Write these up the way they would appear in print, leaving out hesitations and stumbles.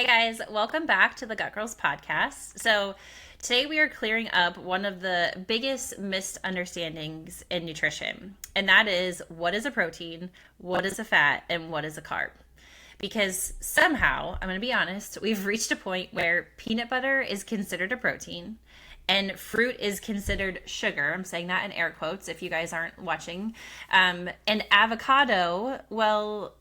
Hey guys, welcome back to the Gut Girls podcast. So, today we are clearing up one of the biggest misunderstandings in nutrition, and that is what is a protein, what is a fat, and what is a carb. Because somehow, I'm going to be honest, we've reached a point where peanut butter is considered a protein and fruit is considered sugar. I'm saying that in air quotes if you guys aren't watching. And avocado, well,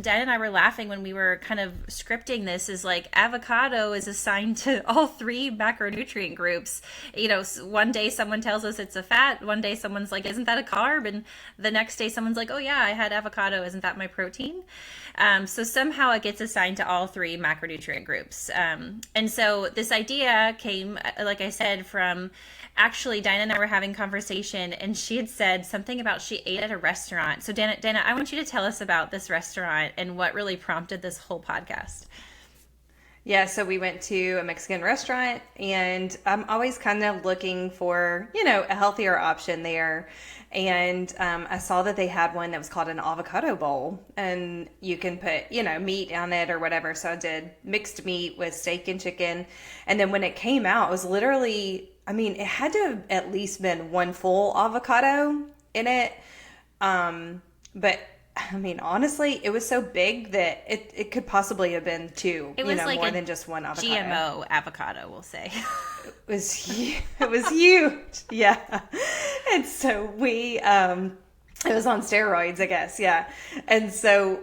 Dan and I were laughing when we were kind of scripting this is like avocado is assigned to all three macronutrient groups. You know, one day someone tells us it's a fat, one day someone's like, isn't that a carb? And the next day someone's like, oh yeah, I had avocado, isn't that my protein? So somehow it gets assigned to all three macronutrient groups. And so this idea came, like I said, from actually Dinah and I were having conversation and she had said something about she ate at a restaurant. So Dana, I want you to tell us about this restaurant and what really prompted this whole podcast. Yeah, so we went to a Mexican restaurant, and I'm always kind of looking for, a healthier option there. And I saw that they had one that was called an avocado bowl, and you can put, meat on it or whatever. So I did mixed meat with steak and chicken. And then when it came out, it was literally, it had to have at least been one full avocado in it. But honestly, it was so big that it could possibly have been two, it was like more than just one avocado. GMO avocado, we'll say. It was huge. Yeah. And so it was on steroids, I guess. Yeah. And so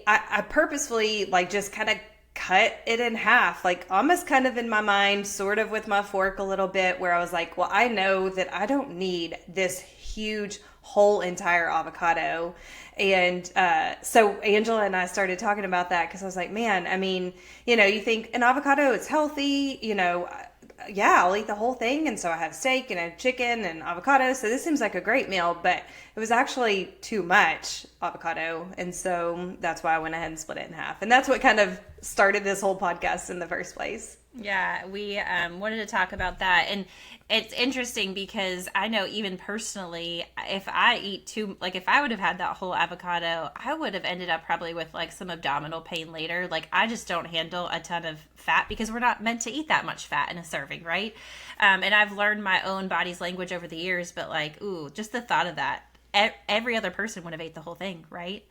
I purposefully just kind of cut it in half, almost kind of in my mind, sort of with my fork a little bit, where I was like, well, I know that I don't need this huge whole entire avocado. And so Angela and I started talking about that because I was like, man, you think an avocado is healthy, yeah, I'll eat the whole thing. And so I have steak and a chicken and avocado. So this seems like a great meal, but it was actually too much avocado. And so that's why I went ahead and split it in half. And that's what kind of started this whole podcast in the first place. Yeah, we wanted to talk about that. And it's interesting because I know even personally, if I eat if I would have had that whole avocado, I would have ended up probably with some abdominal pain later. I just don't handle a ton of fat because we're not meant to eat that much fat in a serving, right? And I've learned my own body's language over the years, but just the thought of that, every other person would have ate the whole thing, right?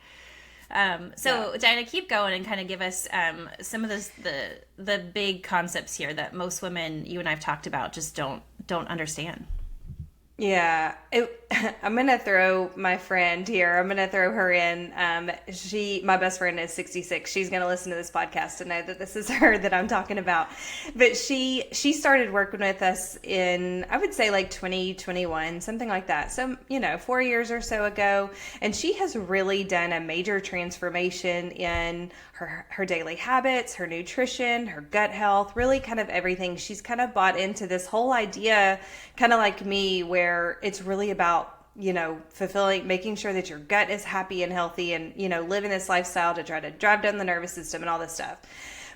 So Diana, keep going and kind of give us some of the big concepts here that most women you and I've talked about just don't understand. Yeah, I'm going to throw my friend here. I'm going to throw her in. My best friend is 66. She's going to listen to this podcast to know that this is her that I'm talking about. But she started working with us in, I would say 2021, something like that. So, 4 years or so ago. And she has really done a major transformation in her daily habits, her nutrition, her gut health, really kind of everything. She's kind of bought into this whole idea, kind of like me, where it's really about, making sure that your gut is happy and healthy and, living this lifestyle to try to drive down the nervous system and all this stuff.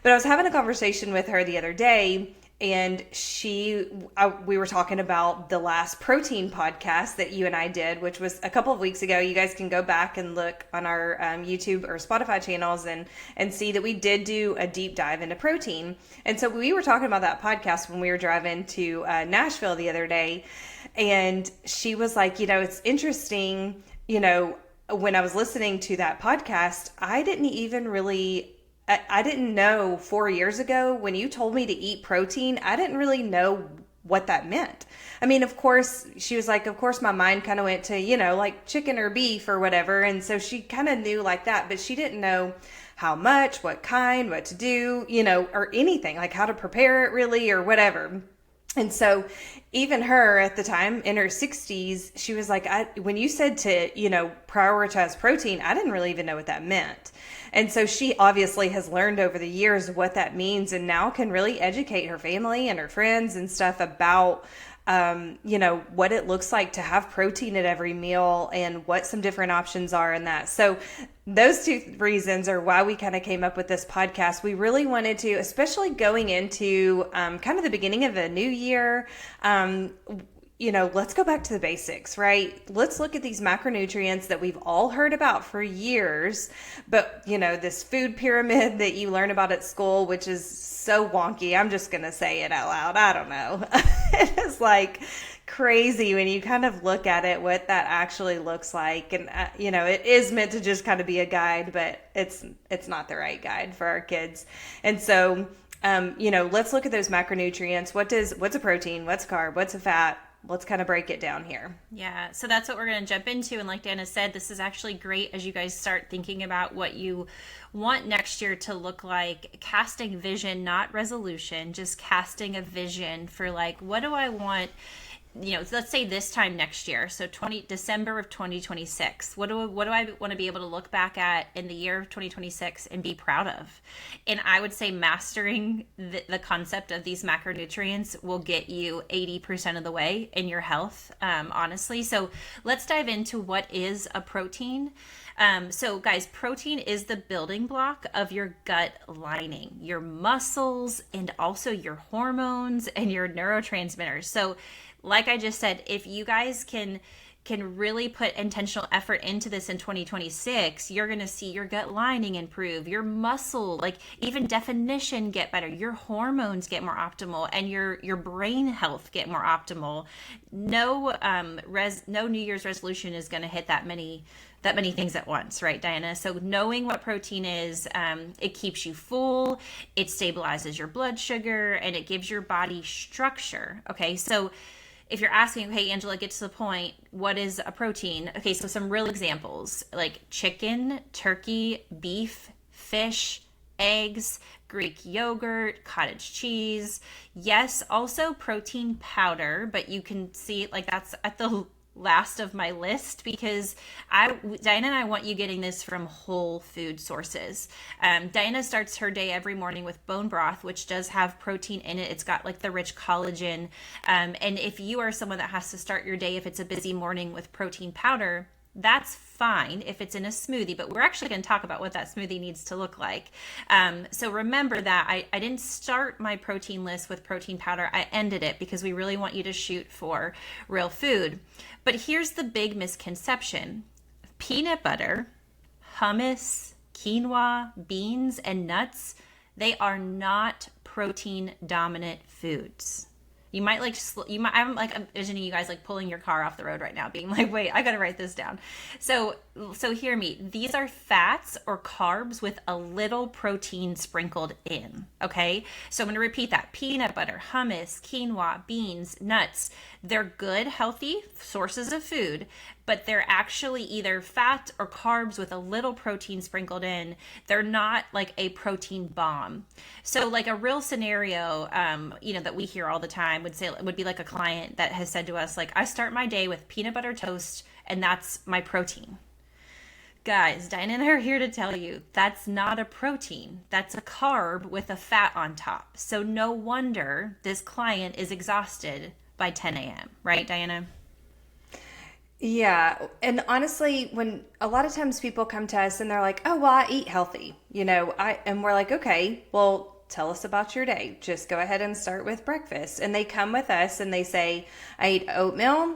But I was having a conversation with her the other day, and we were talking about the last protein podcast that you and I did, which was a couple of weeks ago. You guys can go back and look on our YouTube or Spotify channels and see that we did do a deep dive into protein. And so we were talking about that podcast when we were driving to Nashville the other day. And she was like, it's interesting, when I was listening to that podcast, I didn't know 4 years ago when you told me to eat protein, I didn't really know what that meant. Of course, she was like, of course, my mind kind of went to, chicken or beef or whatever. And so she kind of knew like that, but she didn't know how much, what kind, what to do, or anything, like how to prepare it really or whatever. And so even her at the time in her 60s, she was like, when you said to, prioritize protein, I didn't really even know what that meant. And so she obviously has learned over the years what that means and now can really educate her family and her friends and stuff about, what it looks like to have protein at every meal and what some different options are in that. So those two reasons are why we kind of came up with this podcast. We really wanted to, especially going into kind of the beginning of a new year, let's go back to the basics, right? Let's look at these macronutrients that we've all heard about for years. But, this food pyramid that you learn about at school, which is so wonky, I'm just going to say it out loud. I don't know. It is like crazy when you kind of look at it, what that actually looks like. And, it is meant to just kind of be a guide, but it's not the right guide for our kids. And so, let's look at those macronutrients. What's a protein? What's a carb? What's a fat? Let's kind of break it down here. Yeah, so that's what we're going to jump into. And like Dana said, this is actually great as you guys start thinking about what you want next year to look like. Casting vision, not resolution, just casting a vision for like, what do I want? Let's say this time next year, so December of 2026. What do I want to be able to look back at in the year of 2026 and be proud of? And I would say mastering the concept of these macronutrients will get you 80% of the way in your health, honestly. So let's dive into what is a protein. So guys, protein is the building block of your gut lining, your muscles, and also your hormones and your neurotransmitters. So like I just said, if you guys can really put intentional effort into this in 2026, you're going to see your gut lining improve, your muscle, like even definition get better, your hormones get more optimal, and your brain health get more optimal. No New Year's resolution is going to hit that many things at once, right, Diana? So knowing what protein is, it keeps you full, it stabilizes your blood sugar, and it gives your body structure. Okay, so if you're asking, hey, Angela, get to the point, what is a protein? Okay, so some real examples like chicken, turkey, beef, fish, eggs, Greek yogurt, cottage cheese. Yes, also protein powder, but you can see like that's at the last of my list because Diana and I want you getting this from whole food sources. Diana starts her day every morning with bone broth, which does have protein in it. It's got like the rich collagen. And if you are someone that has to start your day, if it's a busy morning with protein powder, that's fine if it's in a smoothie, but we're actually going to talk about what that smoothie needs to look like. So remember that I didn't start my protein list with protein powder. I ended it because we really want you to shoot for real food. But here's the big misconception. Peanut butter, hummus, quinoa, beans, and nuts, they are not protein dominant foods. I'm like envisioning you guys like pulling your car off the road right now, being like, wait, I got to write this down. So hear me. These are fats or carbs with a little protein sprinkled in. Okay. So I'm going to repeat that. Peanut butter, hummus, quinoa, beans, nuts. They're good, healthy sources of food, but they're actually either fat or carbs with a little protein sprinkled in. They're not like a protein bomb. So like a real scenario, that we hear all the time would be like a client that has said to us, like, I start my day with peanut butter toast and that's my protein. Guys, Diana and I are here to tell you that's not a protein. That's a carb with a fat on top. So no wonder this client is exhausted by 10 a.m. Right, Diana? Yeah. And honestly, when a lot of times people come to us and they're like, oh, well, I eat healthy, and we're like, okay, well, tell us about your day. Just go ahead and start with breakfast. And they come with us and they say, I eat oatmeal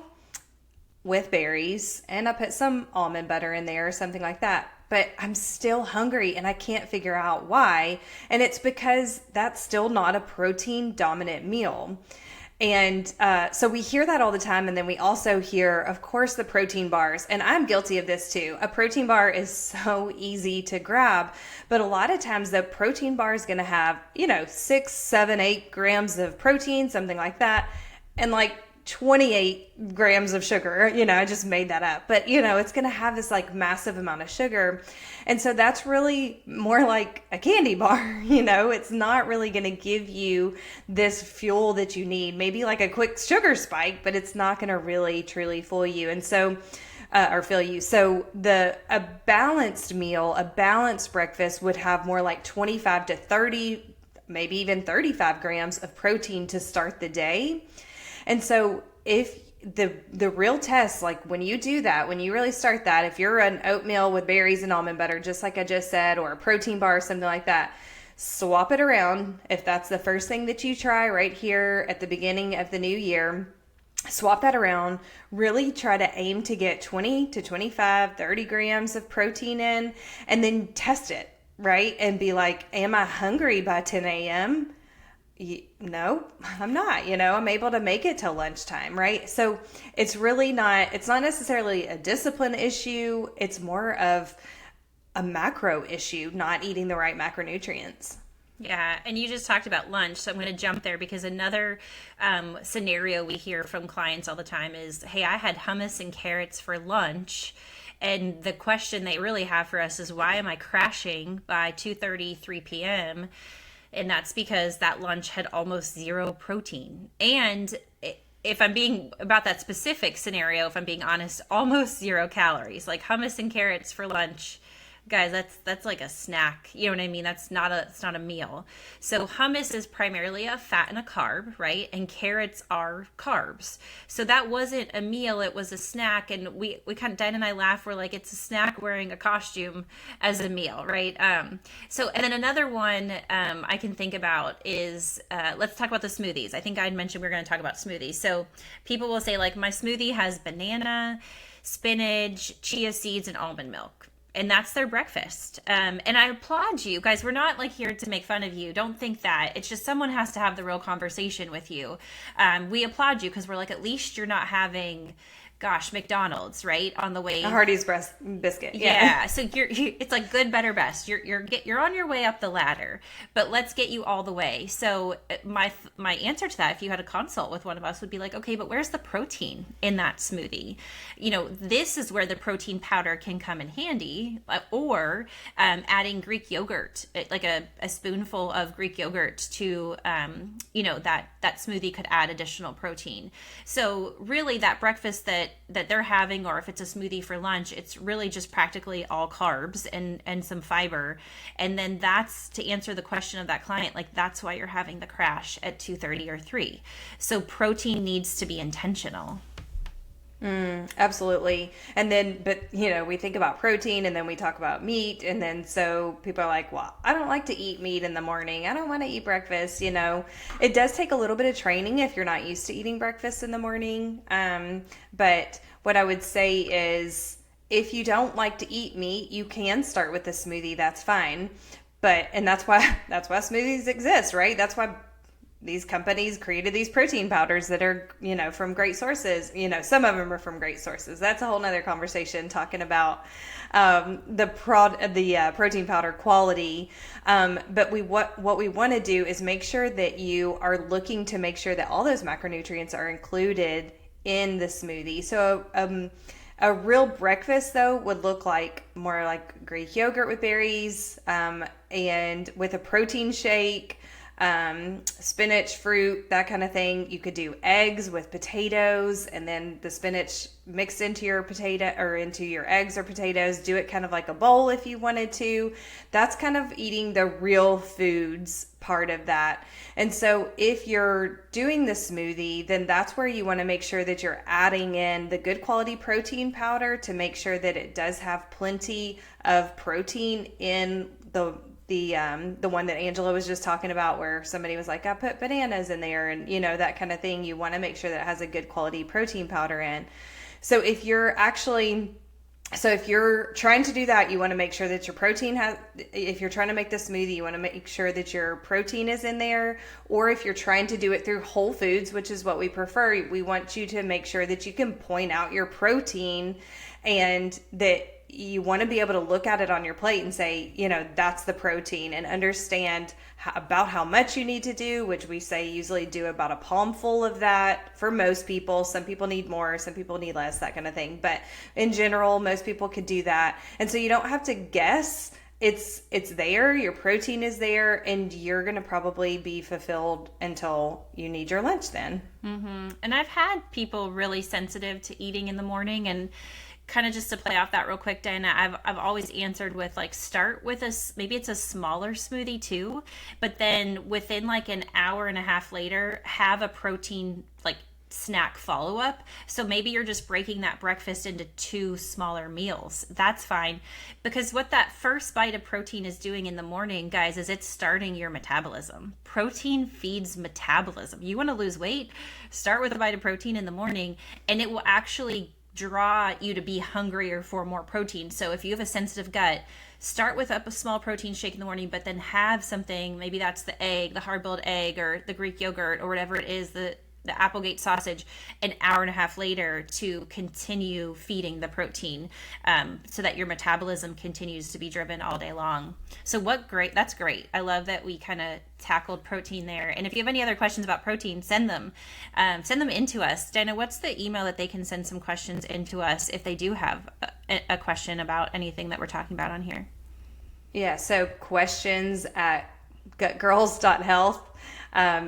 with berries and I put some almond butter in there or something like that. But I'm still hungry and I can't figure out why. And it's because that's still not a protein dominant meal. And so we hear that all the time. And then we also hear, of course, the protein bars. And I'm guilty of this too. A protein bar is so easy to grab. But a lot of times the protein bar is going to have, 6, 7, 8 grams of protein, something like that. And like 28 grams of sugar. I just made that up. But, it's going to have this like massive amount of sugar. And so that's really more like a candy bar. It's not really going to give you this fuel that you need. Maybe like a quick sugar spike, but it's not going to really truly fuel you. And so, or fill you. So a balanced meal, a balanced breakfast would have more like 25 to 30, maybe even 35 grams of protein to start the day. And so if the real test, like when you do that, when you really start that, if you're an oatmeal with berries and almond butter, just like I just said, or a protein bar or something like that, swap it around. If that's the first thing that you try right here at the beginning of the new year, swap that around, really try to aim to get 20 to 25, 30 grams of protein in, and then test it, right? And be like, am I hungry by 10 a.m.? No, I'm not. I'm able to make it till lunchtime, right? So it's not necessarily a discipline issue. It's more of a macro issue, not eating the right macronutrients. Yeah, and you just talked about lunch, so I'm going to jump there because another scenario we hear from clients all the time is, "Hey, I had hummus and carrots for lunch," and the question they really have for us is, "Why am I crashing by 2:30, 3 p.m.?" And that's because that lunch had almost zero protein, and if I'm being about that specific scenario, if I'm being honest, almost 0 calories. Like hummus and carrots for lunch, guys, that's like a snack. You know what I mean? It's not a meal. So hummus is primarily a fat and a carb, right? And carrots are carbs. So that wasn't a meal, it was a snack. And we kind of, Diane and I laugh, we're like, it's a snack wearing a costume as a meal, right? So and then another one I can think about is let's talk about the smoothies. I think I'd mentioned we were going to talk about smoothies. So people will say, like, my smoothie has banana, spinach, chia seeds, and almond milk, and that's their breakfast. And I applaud you guys. We're not like here to make fun of you. Don't think that. It's just someone has to have the real conversation with you. We applaud you because we're like, at least you're not having, gosh, McDonald's, right, on the way. A Hardee's breast biscuit. Yeah. So it's like good, better, best. You're on your way up the ladder, but let's get you all the way. So my answer to that, if you had a consult with one of us, would be like, okay, but where's the protein in that smoothie? This is where the protein powder can come in handy, or adding Greek yogurt, like a spoonful of Greek yogurt to, that smoothie could add additional protein. So really that breakfast that they're having, or if it's a smoothie for lunch, it's really just practically all carbs and some fiber. And then that's to answer the question of that client, like that's why you're having the crash at 2:30 or 3. So protein needs to be intentional. Absolutely. And then, but we think about protein and then we talk about meat. And then so people are like, well, I don't like to eat meat in the morning. I don't want to eat breakfast. It does take a little bit of training if you're not used to eating breakfast in the morning. But what I would say is if you don't like to eat meat, you can start with a smoothie. That's fine. And that's why smoothies exist, right? That's why these companies created these protein powders that are, from great sources. Some of them are from great sources. That's a whole nother conversation talking about the protein powder quality. But what we want to do is make sure that you are looking to make sure that all those macronutrients are included in the smoothie. So a real breakfast, though, would look like more like Greek yogurt with berries, and with a protein shake, spinach, fruit, that kind of thing. You could do eggs with potatoes, and then the spinach mixed into your potato or into your eggs or potatoes. Do it kind of like a bowl if you wanted to. That's kind of eating the real foods part of that. And so if you're doing the smoothie, then that's where you want to make sure that you're adding in the good quality protein powder to make sure that it does have plenty of protein in the one that Angela was just talking about, where somebody was like, I put bananas in there, and that kind of thing. You want to make sure that it has a good quality protein powder in. So if you're trying to do that, you want to make sure that your protein if you're trying to make the smoothie, you want to make sure that your protein is in there. Or if you're trying to do it through whole foods, which is what we prefer, we want you to make sure that you can point out your protein, and that you want to be able to look at it on your plate and say, that's the protein, and understand about how much you need to do, which we say usually do about a palmful of that for most people. Some people need more, some people need less, that kind of thing. But in general, most people could do that. And so you don't have to guess. It's there, your protein is there, and you're going to probably be fulfilled until you need your lunch then. Mm-hmm. And I've had people really sensitive to eating in the morning, and kind of just to play off that real quick, Diana, I've always answered with like, start with maybe it's a smaller smoothie too, but then within like an hour and a half later, have a protein, like snack follow-up. So maybe you're just breaking that breakfast into 2 smaller meals. That's fine, because what that first bite of protein is doing in the morning, guys, is it's starting your metabolism. Protein feeds metabolism. You want to lose weight, start with a bite of protein in the morning, and it will actually draw you to be hungrier for more protein. So if you have a sensitive gut, start with a small protein shake in the morning, but then have something, maybe that's the egg, the hard-boiled egg, or the Greek yogurt, or whatever it is, the Applegate sausage, an hour and a half later, to continue feeding the protein, so that your metabolism continues to be driven all day long. So that's great. I love that we kind of tackled protein there. And if you have any other questions about protein, send them into us. Dana, what's the email that they can send some questions into us if they do have a question about anything that we're talking about on here? Yeah, so questions at gutgirls.health.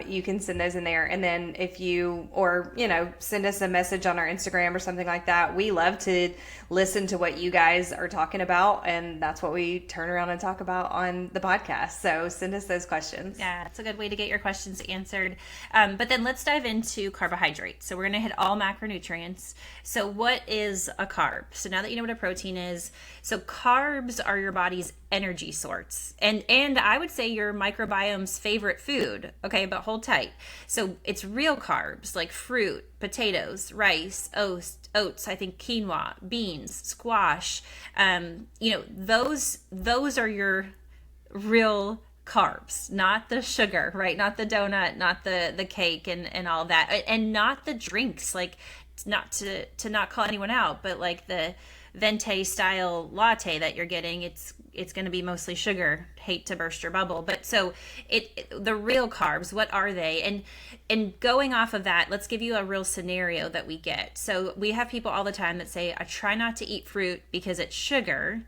You can send those in there. And then if you, or, send us a message on our Instagram or something like that. We love to listen to what you guys are talking about. And that's what we turn around and talk about on the podcast. So send us those questions. Yeah, it's a good way to get your questions answered. But then let's dive into carbohydrates. So we're going to hit all macronutrients. So what is a carb? So now that you know what a protein is, so carbs are your body's energy source. And I would say your microbiome's favorite food. Okay, but hold tight. So it's real carbs like fruit, potatoes, rice, oats, I think quinoa, beans, squash. Those are your real carbs, not the sugar, right? Not the donut, not the cake and all that, and not the drinks, like, not to not call anyone out, but like the venti style latte that you're getting, it's going to be mostly sugar. Hate to burst your bubble, but so the real carbs, what are they? And going off of that, let's give you a real scenario that we get. So we have people all the time that say, I try not to eat fruit because it's sugar.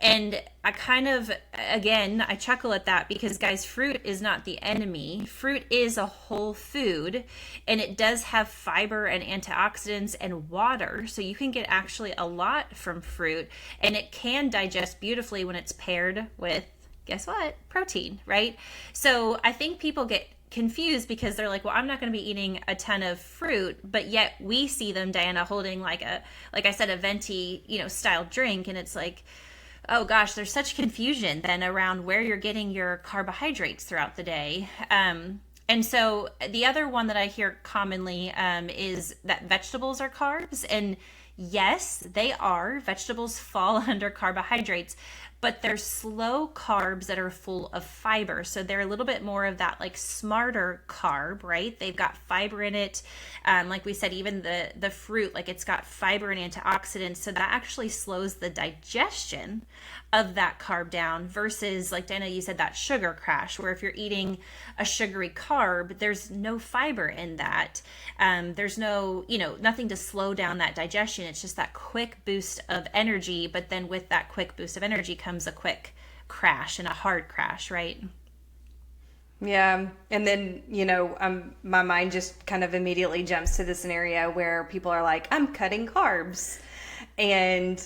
And I kind of, again, I chuckle at that because, guys, fruit is not the enemy. Fruit is a whole food, and it does have fiber and antioxidants and water. So you can get actually a lot from fruit, and it can digest beautifully when it's paired with, guess what? Protein, right? So I think people get confused because they're like, well, I'm not going to be eating a ton of fruit, but yet we see them, Diana, holding like I said, a venti, style drink, and it's like, oh gosh, there's such confusion then around where you're getting your carbohydrates throughout the day. And so the other one that I hear commonly is that vegetables are carbs. And yes, they are. Vegetables fall under carbohydrates, but they're slow carbs that are full of fiber. So they're a little bit more of that like smarter carb, right? They've got fiber in it. Like we said, even the fruit, like it's got fiber and antioxidants. So that actually slows the digestion of that carb down versus, like Dana, you said, that sugar crash, where if you're eating a sugary carb, there's no fiber in that. There's no, nothing to slow down that digestion. It's just that quick boost of energy. But then with that quick boost of energy comes a quick crash and a hard crash, right? Yeah. And then, my mind just kind of immediately jumps to the scenario where people are like, I'm cutting carbs. And,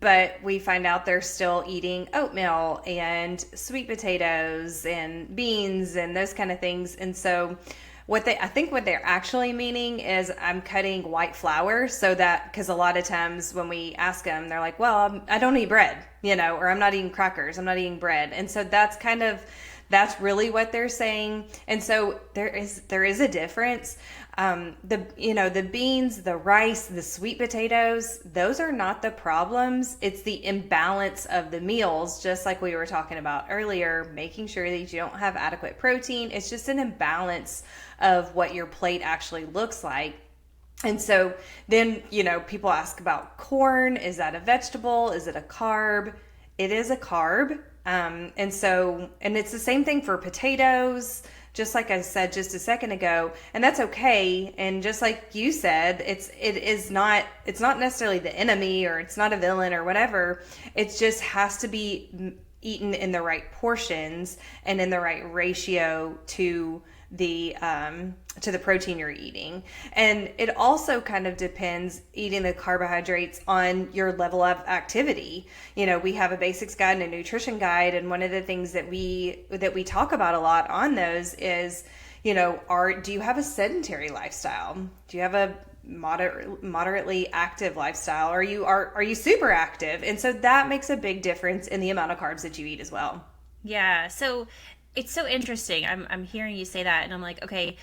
but we find out they're still eating oatmeal and sweet potatoes and beans and those kind of things. And so I think what they're actually meaning is I'm cutting white flour, so that, because a lot of times when we ask them, they're like, well, I don't eat bread, or I'm not eating crackers, I'm not eating bread. And so that's really what they're saying. And so there is a difference. The beans, the rice, the sweet potatoes, those are not the problems. It's the imbalance of the meals, just like we were talking about earlier, making sure that you don't have adequate protein. It's just an imbalance of what your plate actually looks like. And so then, people ask about corn. Is that a vegetable? Is it a carb? It is a carb. And it's the same thing for potatoes, just like I said just a second ago, and that's okay. And just like you said, it's not necessarily the enemy, or it's not a villain or whatever. It just has to be eaten in the right portions and in the right ratio to the protein you're eating. And it also kind of depends, eating the carbohydrates, on your level of activity. We have a basics guide and a nutrition guide, and one of the things that we talk about a lot on those is, do you have a sedentary lifestyle? Do you have a moderately active lifestyle? Are you super active? And so that makes a big difference in the amount of carbs that you eat as well. Yeah. So it's so interesting. I'm hearing you say that, and I'm like, okay,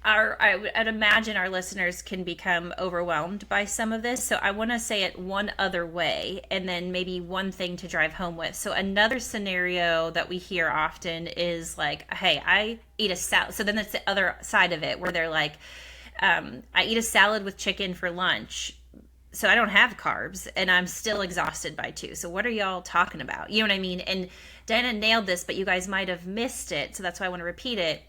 I'd imagine our listeners can become overwhelmed by some of this. So I want to say it one other way, and then maybe one thing to drive home with. So another scenario that we hear often is like, hey, I eat a salad. So then that's the other side of it, where they're like, I eat a salad with chicken for lunch, so I don't have carbs, and I'm still exhausted by 2. So what are y'all talking about? You know what I mean? And Diana nailed this, but you guys might have missed it, so that's why I want to repeat it.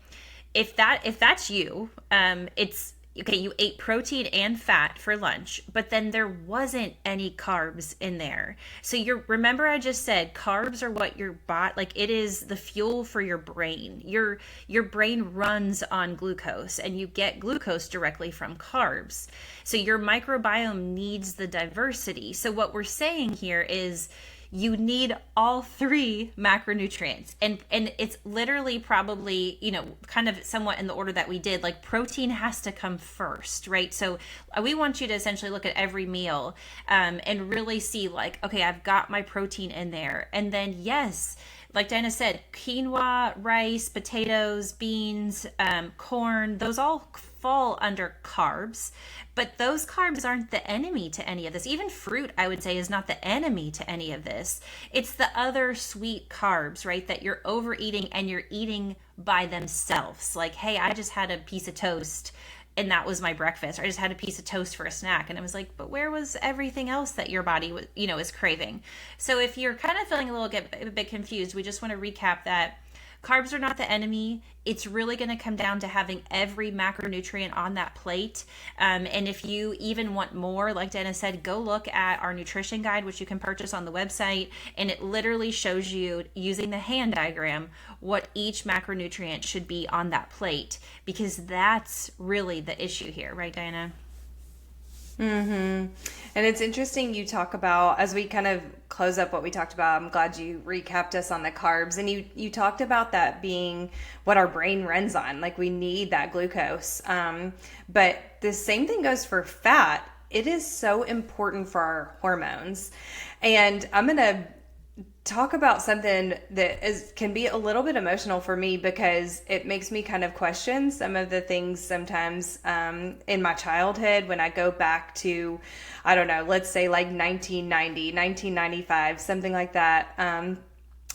If that's you, it's okay. You ate protein and fat for lunch, but then there wasn't any carbs in there. So remember I just said carbs are what your body, like, it is the fuel for your brain. Your brain runs on glucose, and you get glucose directly from carbs. So your microbiome needs the diversity. So what we're saying here is, you need all 3 macronutrients, and it's literally probably, kind of somewhat in the order that we did. Like, protein has to come first, right? So we want you to essentially look at every meal, and really see, like, okay, I've got my protein in there. And then, yes, like Diana said, quinoa, rice, potatoes, beans, corn, those all fall under carbs, but those carbs aren't the enemy to any of this. Even fruit, I would say, is not the enemy to any of this. It's the other sweet carbs, right, that you're overeating, and you're eating by themselves. Like, hey, I just had a piece of toast, and that was my breakfast. Or I just had a piece of toast for a snack. And I was like, but where was everything else that your body is craving? So if you're kind of feeling a bit confused, we just want to recap that carbs are not the enemy. It's really going to come down to having every macronutrient on that plate. And if you even want more, like Dana said, go look at our nutrition guide, which you can purchase on the website. And it literally shows you, using the hand diagram, what each macronutrient should be on that plate, because that's really the issue here. Right, Diana? Mm-hmm. And it's interesting you talk about, as we kind of close up what we talked about, I'm glad you recapped us on the carbs, and you talked about that being what our brain runs on. Like, we need that glucose. But the same thing goes for fat. It is so important for our hormones. And I'm going to talk about something that can be a little bit emotional for me, because it makes me kind of question some of the things sometimes in my childhood. When I go back to, I don't know, let's say like 1990, 1995, something like that.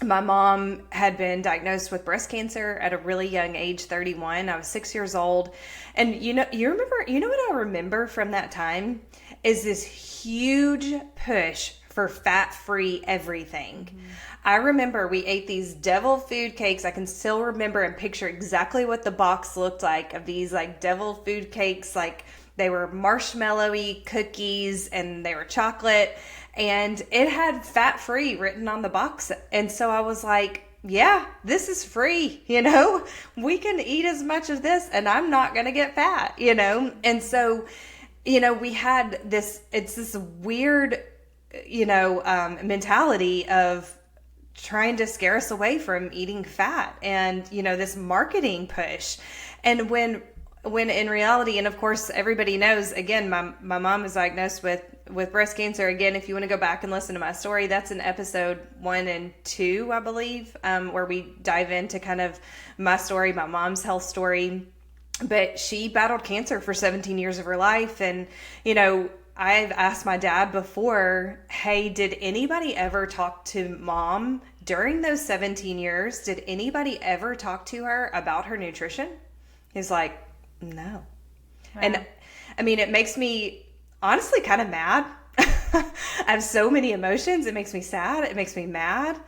My mom had been diagnosed with breast cancer at a really young age, 31. I was 6 years old. And you know what I remember from that time is this huge push for fat-free everything. Mm-hmm. I remember we ate these devil food cakes. I can still remember and picture exactly what the box looked like of these like devil food cakes. Like, they were marshmallowy cookies, and they were chocolate, and it had fat-free written on the box. And so I was like, yeah, this is free, we can eat as much of this and I'm not going to get fat, And so, we had it's this weird mentality of trying to scare us away from eating fat, and this marketing push. And when in reality, and of course everybody knows, again, my mom was diagnosed with breast cancer. Again, if you want to go back and listen to my story, that's in episode 1 and 2, I believe, where we dive into kind of my story, my mom's health story. But she battled cancer for 17 years of her life. And I've asked my dad before, hey, did anybody ever talk to mom during those 17 years? Did anybody ever talk to her about her nutrition? He's like, no. Wow. And I mean, it makes me honestly kind of mad. I have so many emotions. It makes me sad. It makes me mad.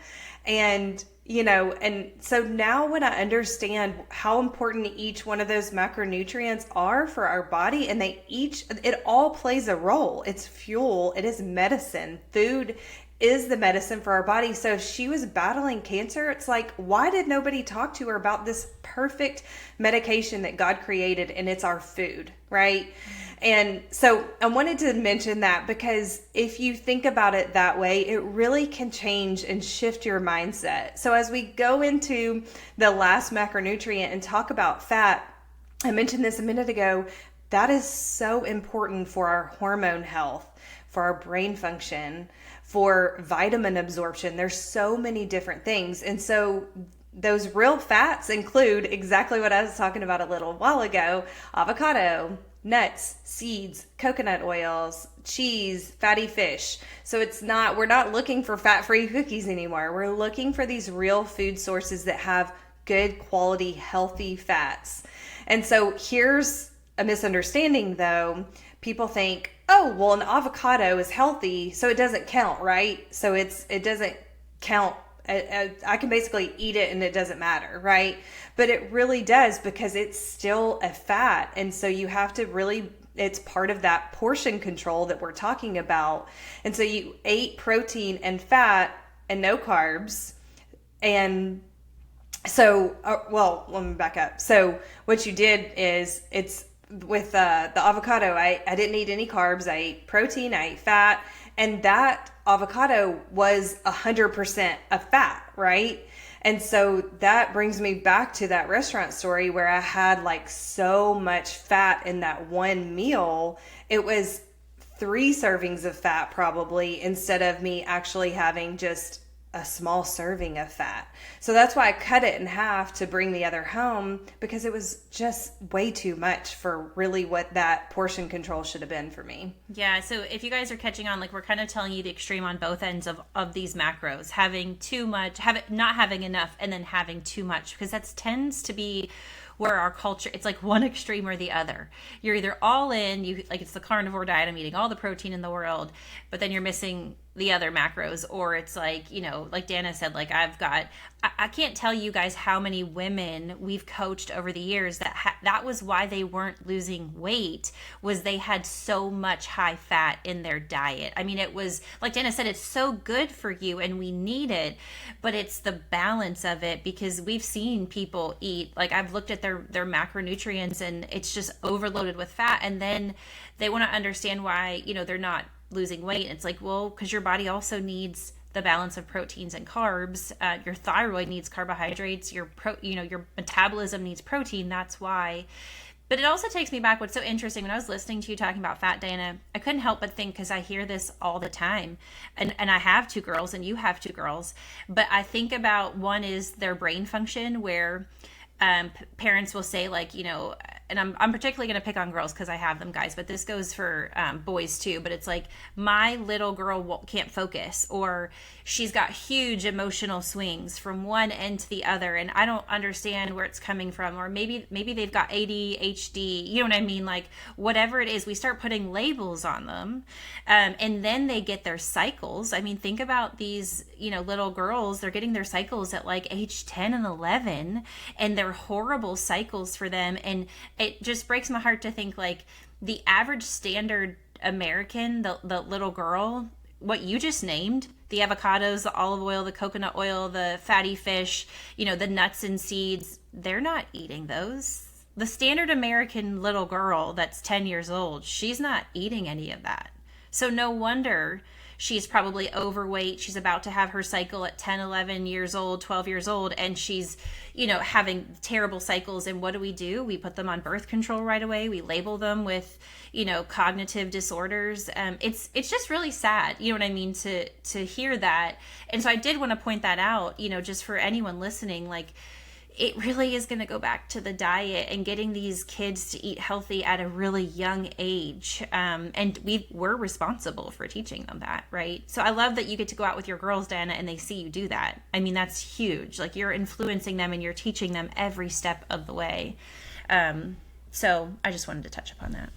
And and so now when I understand how important each one of those macronutrients are for our body, and it all plays a role. It's fuel. It is medicine. Food is the medicine for our body. So if she was battling cancer, it's like, why did nobody talk to her about this perfect medication that God created, and it's our food, right? And so I wanted to mention that because if you think about it that way, it really can change and shift your mindset. So as we go into the last macronutrient and talk about fat, I mentioned this a minute ago, that is so important for our hormone health, for our brain function, for vitamin absorption. There's so many different things. And so those real fats include exactly what I was talking about a little while ago: avocado, nuts, seeds, coconut oils, cheese, fatty fish. So we're not looking for fat-free cookies anymore. We're looking for these real food sources that have good quality, healthy fats. And so here's a misunderstanding though. People think, oh, well, an avocado is healthy, so it doesn't count, right? So it doesn't count. I can basically eat it and it doesn't matter, right? But it really does, because it's still a fat. And so you have to really, it's part of that portion control that we're talking about. And so you ate protein and fat and no carbs. And so, well, let me back up. So what you did is, it's with the avocado, I didn't eat any carbs. I ate protein, I ate fat, and that avocado was 100% of fat, right? And so that brings me back to that restaurant story where I had like so much fat in that one meal. It was 3 servings of fat probably, instead of me actually having just a small serving of fat. So that's why I cut it in half to bring the other home, because it was just way too much for really what that portion control should have been for me. Yeah, so if you guys are catching on, like, we're kind of telling you the extreme on both ends of these macros: having too much, not having enough, and then having too much, because that tends to be where our culture, it's like one extreme or the other. You're either all in, you like, it's the carnivore diet, I'm eating all the protein in the world, but then you're missing the other macros. Or it's like, like Dana said, like, I can't tell you guys how many women we've coached over the years that was why they weren't losing weight, was they had so much high fat in their diet. I mean, it was like Dana said, it's so good for you and we need it, but it's the balance of it, because we've seen people eat, like, I've looked at their macronutrients and it's just overloaded with fat, and then they want to understand why, they're not losing weight. It's like, well, because your body also needs the balance of proteins and carbs. Your thyroid needs carbohydrates. Your metabolism needs protein. That's why. But it also takes me back. What's so interesting, when I was listening to you talking about fat, Dana, I couldn't help but think, because I hear this all the time, and I have 2 girls and you have 2 girls, but I think about, one is their brain function, where parents will say, like, and I'm particularly going to pick on girls because I have them, guys, but this goes for boys too. But it's like, my little girl can't focus, or she's got huge emotional swings from one end to the other, and I don't understand where it's coming from. Or maybe they've got ADHD, you know what I mean? Like, whatever it is, we start putting labels on them, and then they get their cycles. I mean, think about these, little girls, they're getting their cycles at like age 10 and 11, and they're horrible cycles for them. And it just breaks my heart to think, like, the average standard American, the little girl, what you just named, the avocados, the olive oil, the coconut oil, the fatty fish, the nuts and seeds, they're not eating those. The standard American little girl that's 10 years old, she's not eating any of that. So no wonder she's probably overweight. She's about to have her cycle at 10, 11 years old, 12 years old, and she's, having terrible cycles. And what do? We put them on birth control right away. We label them with, cognitive disorders. It's just really sad, you know what I mean, to hear that. And so I did want to point that out, just for anyone listening, like, it really is going to go back to the diet and getting these kids to eat healthy at a really young age. And we're responsible for teaching them that, right? So I love that you get to go out with your girls, Dana, and they see you do that. I mean, that's huge. Like, you're influencing them and you're teaching them every step of the way. So I just wanted to touch upon that.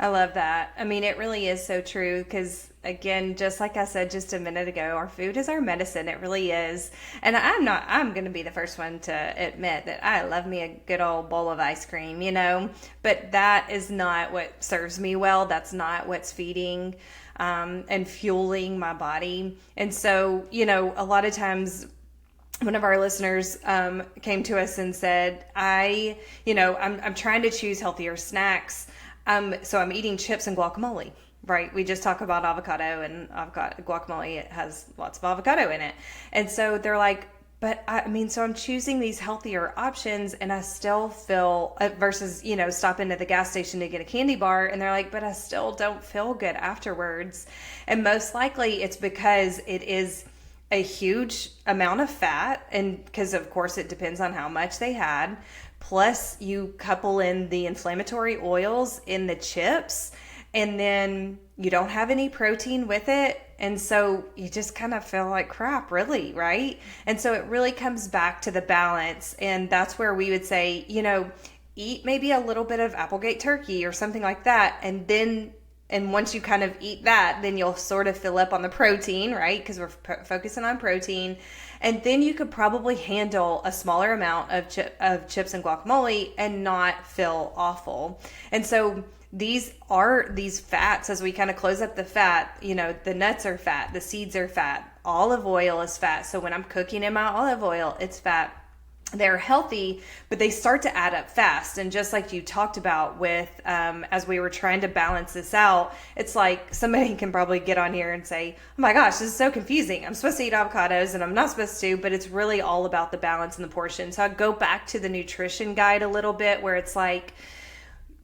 I love that. I mean, it really is so true, because again, just like I said just a minute ago, our food is our medicine. It really is. And I'm going to be the first one to admit that I love me a good old bowl of ice cream, but that is not what serves me well. That's not what's feeding and fueling my body. And so, a lot of times, one of our listeners came to us and said, I'm trying to choose healthier snacks. So I'm eating chips and guacamole, right? We just talk about avocado, and avocado guacamole, it has lots of avocado in it. And so they're like, so I'm choosing these healthier options, and I still feel versus, stop into the gas station to get a candy bar, and they're like, but I still don't feel good afterwards. And most likely it's because it is a huge amount of fat, and because of course it depends on how much they had, plus you couple in the inflammatory oils in the chips, and then you don't have any protein with it, and so you just kind of feel like crap, really, right? And so it really comes back to the balance, and that's where we would say, eat maybe a little bit of Applegate turkey or something like that, and once you kind of eat that, then you'll sort of fill up on the protein, right? Because we're focusing on protein. And then you could probably handle a smaller amount of chips and guacamole and not feel awful. And so these fats, as we kind of close up the fat, the nuts are fat, the seeds are fat, olive oil is fat. So when I'm cooking in my olive oil, it's fat. They're healthy, but they start to add up fast. And just like you talked about with, as we were trying to balance this out, it's like somebody can probably get on here and say, oh my gosh, this is so confusing. I'm supposed to eat avocados and I'm not supposed to, but it's really all about the balance and the portion. So I go back to the nutrition guide a little bit, where it's like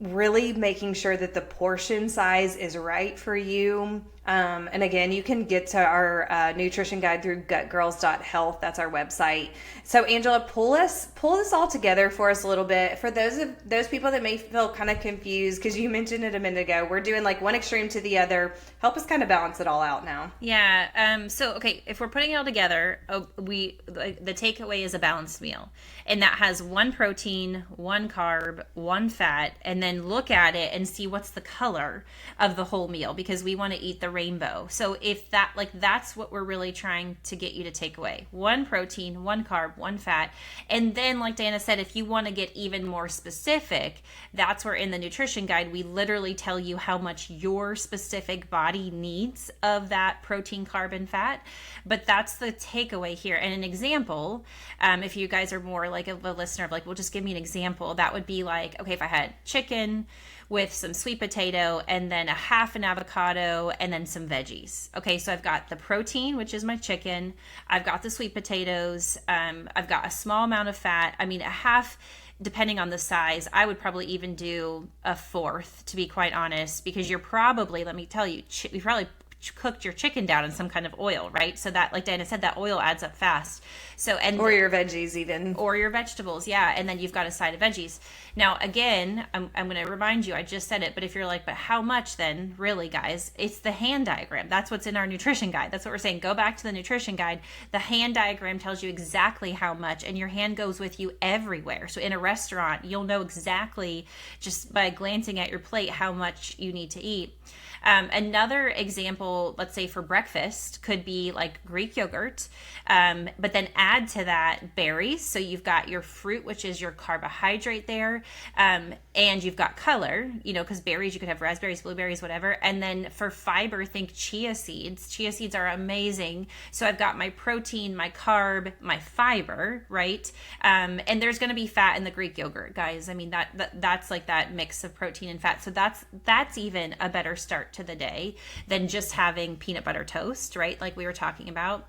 really making sure that the portion size is right for you. And again, you can get to our nutrition guide through gutgirls.health. That's our website. So Angela, pull this all together for us a little bit. For those people that may feel kind of confused, because you mentioned it a minute ago, we're doing like one extreme to the other. Help us kind of balance it all out now. Yeah. So, okay, if we're putting it all together, the takeaway is a balanced meal. And that has one protein, one carb, one fat, and then look at it and see what's the color of the whole meal, because we want to eat the rainbow. So if that's what we're really trying to get you to take away: one protein, one carb, one fat. And then, like Diana said, if you want to get even more specific, that's where in the nutrition guide we literally tell you how much your specific body needs of that protein, carb, and fat. But that's the takeaway here. And an example, if you guys are more like a listener of like, well, just give me an example, that would be like, okay, if I had chicken with some sweet potato and then a half an avocado and then some veggies. Okay, so I've got the protein, which is my chicken. I've got the sweet potatoes. I've got a small amount of fat. I mean, a half, depending on the size, I would probably even do a fourth, to be quite honest, because you're probably, let me tell you, we probably cooked your chicken down in some kind of oil, right? So that, like Diana said, that oil adds up fast. So, or your veggies even. Or your vegetables, yeah. And then you've got a side of veggies. Now, again, I'm going to remind you, I just said it, but if you're like, but how much then? Really, guys, it's the hand diagram. That's what's in our nutrition guide. That's what we're saying. Go back to the nutrition guide. The hand diagram tells you exactly how much, and your hand goes with you everywhere. So in a restaurant, you'll know exactly just by glancing at your plate how much you need to eat. Another example, let's say for breakfast, could be like Greek yogurt, but then add to that berries. So you've got your fruit, which is your carbohydrate there, and you've got color, because berries, you could have raspberries, blueberries, whatever. And then for fiber, think chia seeds. Chia seeds are amazing. So I've got my protein, my carb, my fiber, right? And there's going to be fat in the Greek yogurt, guys. I mean, that's like that mix of protein and fat. So that's even a better start to the day than just having peanut butter toast, right? Like we were talking about.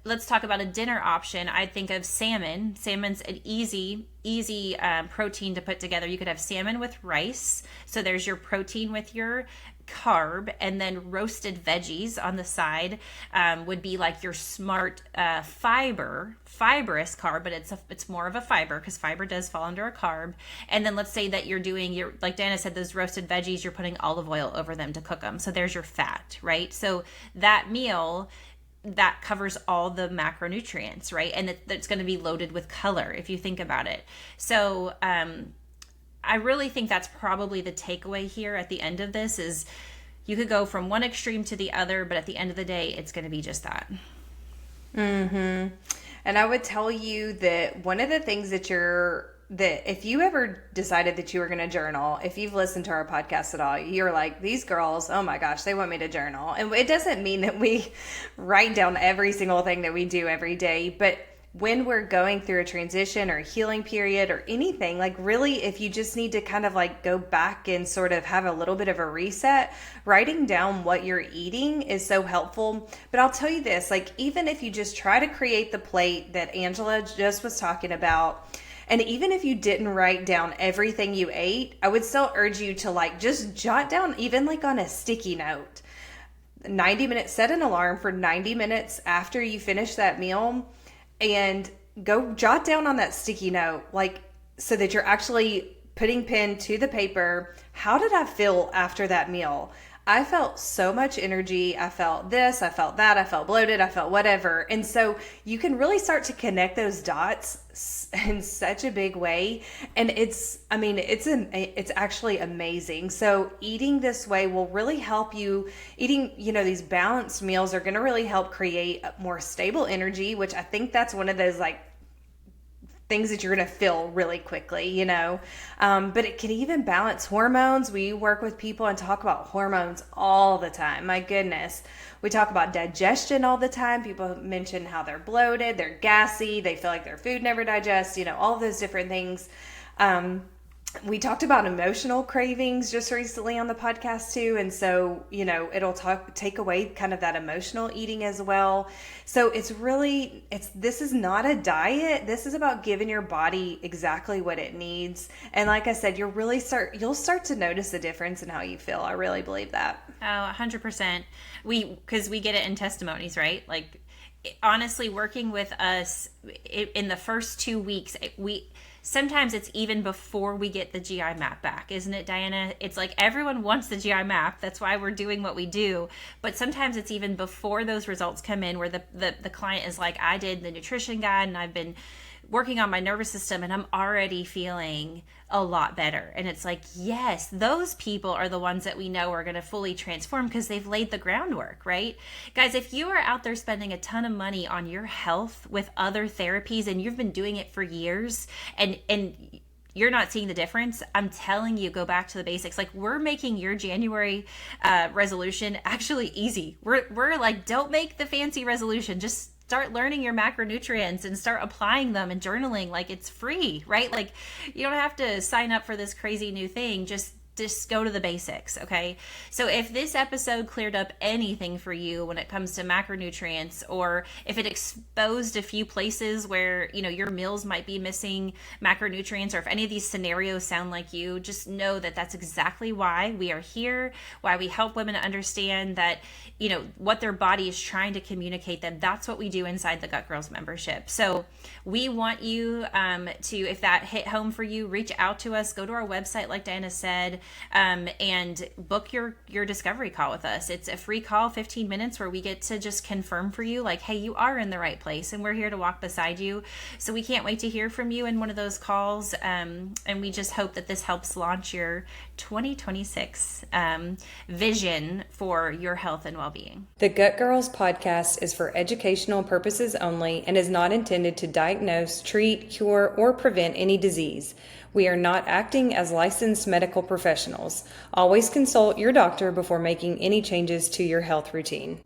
Let's talk about a dinner option. I think of salmon. Salmon's an easy protein to put together. You could have salmon with rice. So there's your protein with your carb, and then roasted veggies on the side would be like your smart fibrous carb, but it's more of a fiber, because fiber does fall under a carb. And then let's say that you're doing like Dana said, those roasted veggies, you're putting olive oil over them to cook them. So there's your fat, right? So that meal, that covers all the macronutrients, right? And it's going to be loaded with color if you think about it. So I really think that's probably the takeaway here at the end of this is, you could go from one extreme to the other, but at the end of the day, it's going to be just that. Mm-hmm. And I would tell you that one of the things that if you ever decided that you were going to journal, if you've listened to our podcast at all, you're like, these girls, oh my gosh, they want me to journal. And it doesn't mean that we write down every single thing that we do every day, but when we're going through a transition or a healing period or anything, like really, if you just need to kind of like go back and sort of have a little bit of a reset, writing down what you're eating is so helpful. But I'll tell you this, like, even if you just try to create the plate that Angela just was talking about, and even if you didn't write down everything you ate, I would still urge you to like just jot down, even like on a sticky note, 90 minutes, set an alarm for 90 minutes after you finish that meal, and go jot down on that sticky note, like, so that you're actually putting pen to the paper. How did I feel after that meal? I felt so much energy. I felt this, I felt that, I felt bloated, I felt whatever. And so you can really start to connect those dots in such a big way. And it's actually amazing. So eating this way will really help you. Eating, these balanced meals are going to really help create a more stable energy, which I think that's one of those like things that you're going to feel really quickly, but it can even balance hormones. We work with people and talk about hormones all the time. My goodness. We talk about digestion all the time. People mention how they're bloated, they're gassy, they feel like their food never digests, all those different things. We talked about emotional cravings just recently on the podcast too. And so, it'll take away kind of that emotional eating as well. So this is not a diet. This is about giving your body exactly what it needs. And like I said, you'll start to notice the difference in how you feel. I really believe that. Oh, 100%. Because we get it in testimonies, right? Like, honestly, working with us in the first 2 weeks, sometimes it's even before we get the GI map back, isn't it, Diana? It's like everyone wants the GI map. That's why we're doing what we do. But sometimes it's even before those results come in where the client is like, I did the nutrition guide and I've been working on my nervous system and I'm already feeling a lot better. And it's like, yes, those people are the ones that we know are going to fully transform because they've laid the groundwork, right? Guys, if you are out there spending a ton of money on your health with other therapies and you've been doing it for years and you're not seeing the difference, I'm telling you, go back to the basics. Like, we're making your January resolution actually easy. We're like, don't make the fancy resolution. Just start learning your macronutrients and start applying them and journaling. Like, it's free, right? Like, you don't have to sign up for this crazy new thing. Just go to the basics, okay? So if this episode cleared up anything for you when it comes to macronutrients, or if it exposed a few places where, your meals might be missing macronutrients, or if any of these scenarios sound like you, just know that that's exactly why we are here, why we help women to understand that, what their body is trying to communicate them. That's what we do inside the Gut Girls membership. So we want you to, if that hit home for you, reach out to us, go to our website, like Diana said, and book your discovery call with us. It's a free call, 15 minutes, where we get to just confirm for you, like, hey, you are in the right place and we're here to walk beside you. So we can't wait to hear from you in one of those calls. And we just hope that this helps launch your 2026 vision for your health and well-being. The Gut Girls podcast is for educational purposes only and is not intended to diagnose, treat, cure, or prevent any disease. We are not acting as licensed medical professionals. Always consult your doctor before making any changes to your health routine.